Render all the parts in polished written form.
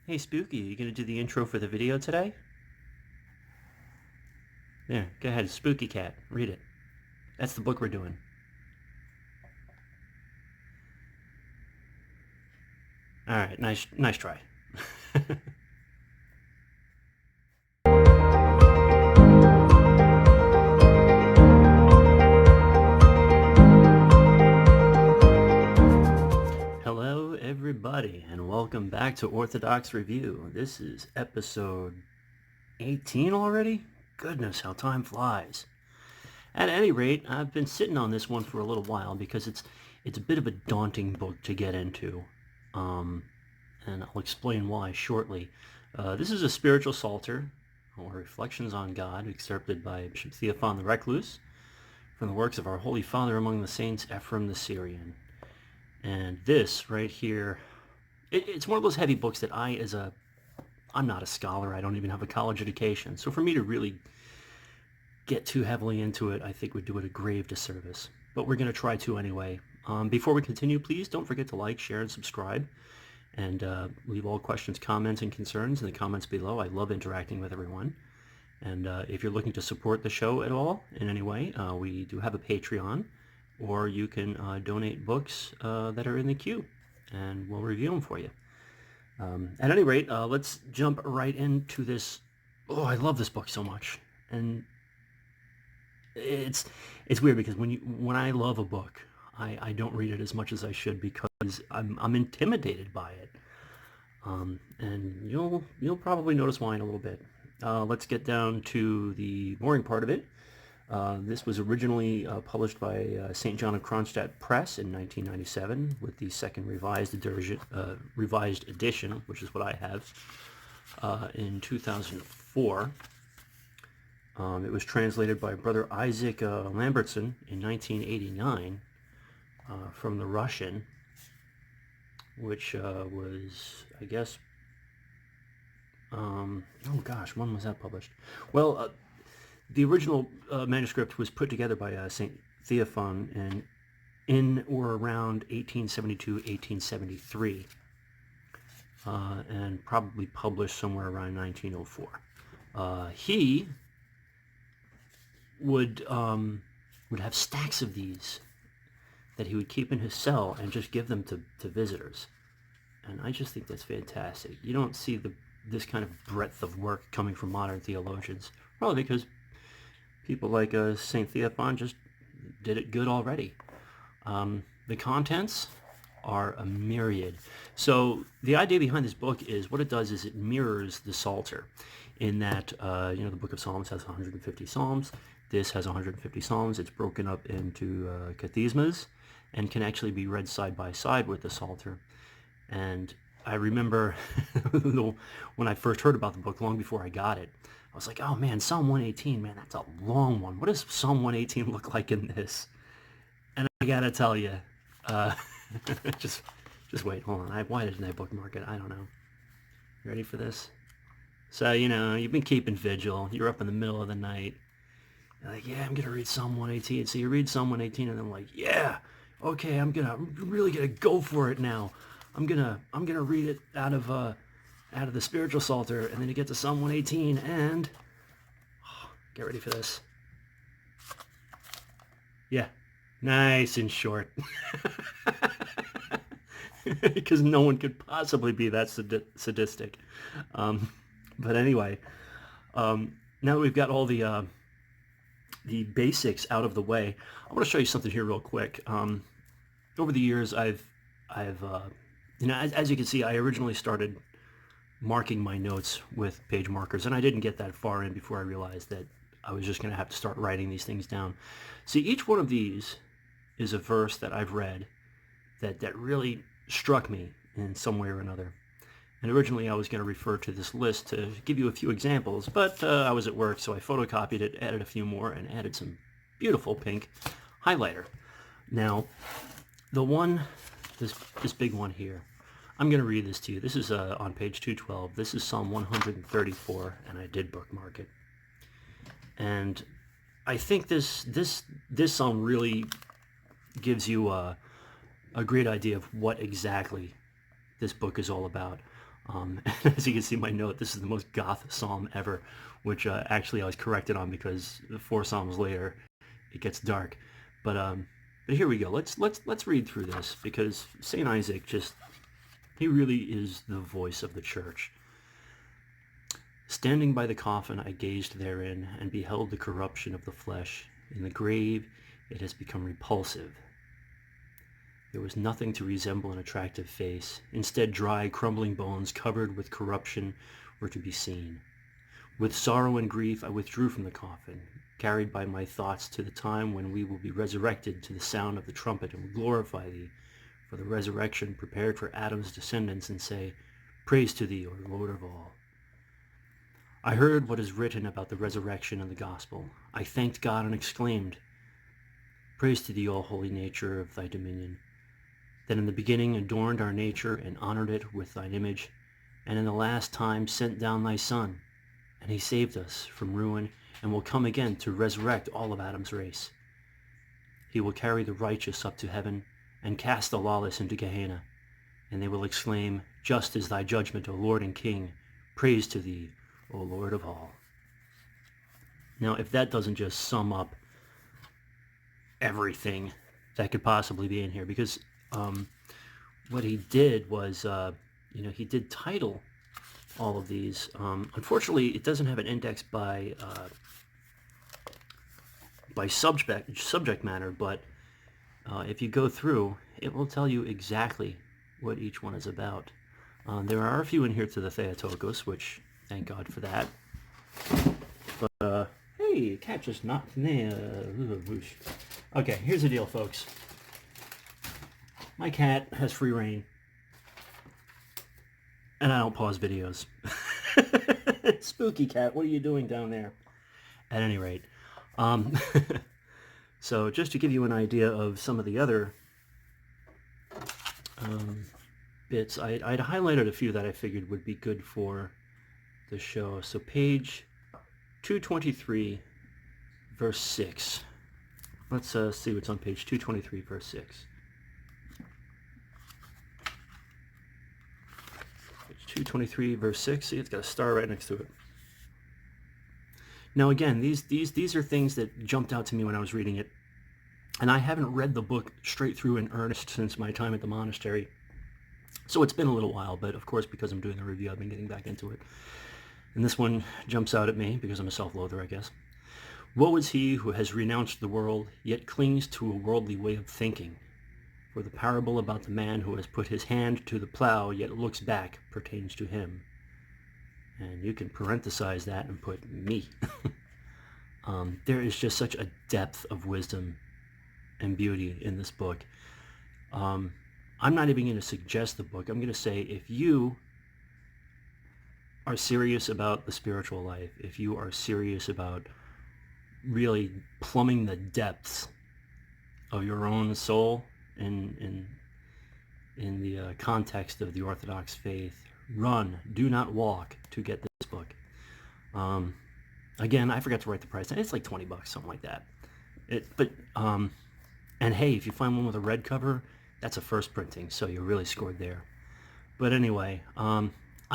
Hey Spooky, you gonna do the intro for the video today? Yeah, go ahead, Spooky Cat, read it. That's the book we're doing. Alright, nice try. Hello everybody, and welcome back to Orthodox Review. This is episode 18 already? Goodness, how time flies. At any rate, I've been sitting on this one for a little while because it's a bit of a daunting book to get into. And I'll explain why shortly. This is a spiritual psalter, or Reflections on God, accepted by Bishop Theophan the Recluse, from the works of our Holy Father among the Saints, Ephraim the Syrian. And this right here, it's one of those heavy books that I'm not a scholar, I don't even have a college education, so for me to really get too heavily into it, I think would do it a grave disservice. But we're going to try to anyway. Before we continue, please don't forget to like, share, and subscribe. And leave all questions, comments, and concerns in the comments below. I love interacting with everyone. And if you're looking to support the show at all in any way, we do have a Patreon, or you can donate books that are in the queue, and we'll review them for you. At any rate, let's jump right into this. Oh, I love this book so much. And it's weird because when I love a book, I don't read it as much as I should because I'm intimidated by it. And you'll probably notice why in a little bit. Let's get down to the boring part of it. This was originally published by St. John of Kronstadt Press in 1997 with the second revised edition, which is what I have, in 2004. It was translated by Brother Isaac Lambertson in 1989 from the Russian, which was, I guess, oh gosh, when was that published? Well, the original manuscript was put together by St. Theophan in or around 1872, 1873, and probably published somewhere around 1904. He would have stacks of these that he would keep in his cell and just give them to visitors. And I just think that's fantastic. You don't see this kind of breadth of work coming from modern theologians, probably because people like St. Theophan just did it good already. The contents are a myriad. So the idea behind this book is what it does is it mirrors the Psalter in that, the book of Psalms has 150 Psalms. This has 150 Psalms. It's broken up into kathismas and can actually be read side by side with the Psalter. And I remember when I first heard about the book, long before I got it, I was like, oh man, Psalm 118, man, that's a long one. What does Psalm 118 look like in this? And I gotta tell you, just wait, hold on. Why didn't I bookmark it? I don't know. You ready for this? So, you've been keeping vigil. You're up in the middle of the night. You're like, yeah, I'm gonna read Psalm 118. So you read Psalm 118, and I'm like, yeah, okay, I'm really gonna go for it now. I'm gonna read it out of the spiritual Psalter, and then you get to Psalm 118, and get ready for this. Yeah, nice and short, because no one could possibly be that sadistic. But anyway, now that we've got all the basics out of the way, I want to show you something here real quick. Over the years, I've as you can see, I originally started marking my notes with page markers, and I didn't get that far in before I realized that I was just going to have to start writing these things down. See, each one of these is a verse that I've read that really struck me in some way or another. And originally I was going to refer to this list to give you a few examples, but I was at work, so I photocopied it, added a few more, and added some beautiful pink highlighter. Now, this big one here, I'm going to read this to you. This is on page 212. This is Psalm 134, and I did bookmark it. And I think this psalm really gives you a great idea of what exactly this book is all about. And as you can see my note, this is the most goth psalm ever, which actually I was corrected on because 4 psalms later it gets dark. But here we go. Let's read through this, because Saint Isaac he really is the voice of the church. Standing by the coffin, I gazed therein and beheld the corruption of the flesh. In the grave, it has become repulsive. There was nothing to resemble an attractive face. Instead, dry, crumbling bones covered with corruption were to be seen. With sorrow and grief, I withdrew from the coffin, carried by my thoughts to the time when we will be resurrected to the sound of the trumpet and will glorify thee for the resurrection prepared for Adam's descendants, and say, Praise to thee, O Lord of all. I heard what is written about the resurrection in the gospel. I thanked God and exclaimed, Praise to thee, all holy nature of thy dominion, that in the beginning adorned our nature and honored it with thine image, and in the last time sent down thy Son, and he saved us from ruin, and will come again to resurrect all of Adam's race. He will carry the righteous up to heaven, and cast the lawless into Gehenna, and they will exclaim, Just is thy judgment, O Lord and King. Praise to thee, O Lord of all. Now, if that doesn't just sum up everything that could possibly be in here, because what he did was, he did title all of these. Unfortunately, it doesn't have an index by subject matter, but if you go through, it will tell you exactly what each one is about. There are a few in here to the Theotokos, which, thank God for that. But, hey, cat just knocked in there. Okay, here's the deal, folks. My cat has free reign, and I don't pause videos. Spooky cat, what are you doing down there? At any rate, so just to give you an idea of some of the other bits, I'd highlighted a few that I figured would be good for the show. So page 223, verse 6. Let's see what's on page 223, verse 6. Page 223, verse 6. See, it's got a star right next to it. Now again, these are things that jumped out to me when I was reading it, and I haven't read the book straight through in earnest since my time at the monastery. So it's been a little while, but of course, because I'm doing the review, I've been getting back into it. And this one jumps out at me because I'm a self-loather, I guess. Woe is he who has renounced the world, yet clings to a worldly way of thinking. For the parable about the man who has put his hand to the plow, yet looks back, pertains to him. And you can parenthesize that and put me. There is just such a depth of wisdom and beauty in this book. I'm not even going to suggest the book. I'm going to say, if you are serious about the spiritual life, if you are serious about really plumbing the depths of your own soul in the context of the Orthodox faith, run, do not walk to get this book. Again, I forgot to write the price. It's like $20, something like that. And hey, if you find one with a red cover, that's a first printing, so you really scored there. But anyway, I'm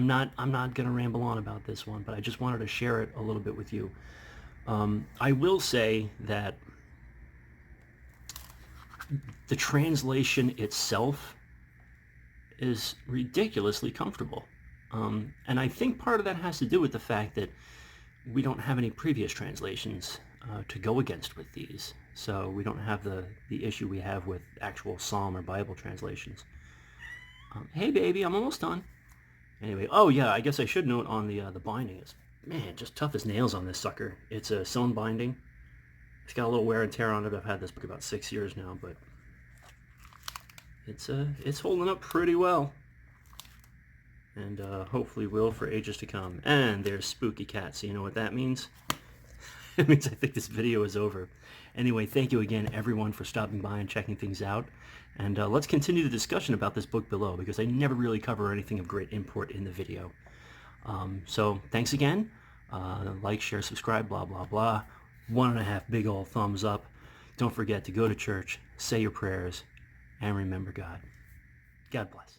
not going to ramble on about this one, but I just wanted to share it a little bit with you. I will say that the translation itself is ridiculously comfortable. And I think part of that has to do with the fact that we don't have any previous translations to go against with these. So we don't have the issue we have with actual Psalm or Bible translations. Hey baby, I'm almost done. Anyway, oh yeah, I guess I should note on the binding is, man, just tough as nails on this sucker. It's a sewn binding. It's got a little wear and tear on it. I've had this book about 6 years now, but it's holding up pretty well. And hopefully will for ages to come. And there's Spooky Cat, so you know what that means? It means I think this video is over. Anyway, thank you again, everyone, for stopping by and checking things out. And let's continue the discussion about this book below, because I never really cover anything of great import in the video. So thanks again. Like, share, subscribe, blah, blah, blah. 1.5 big old thumbs up. Don't forget to go to church, say your prayers, and remember God. God bless.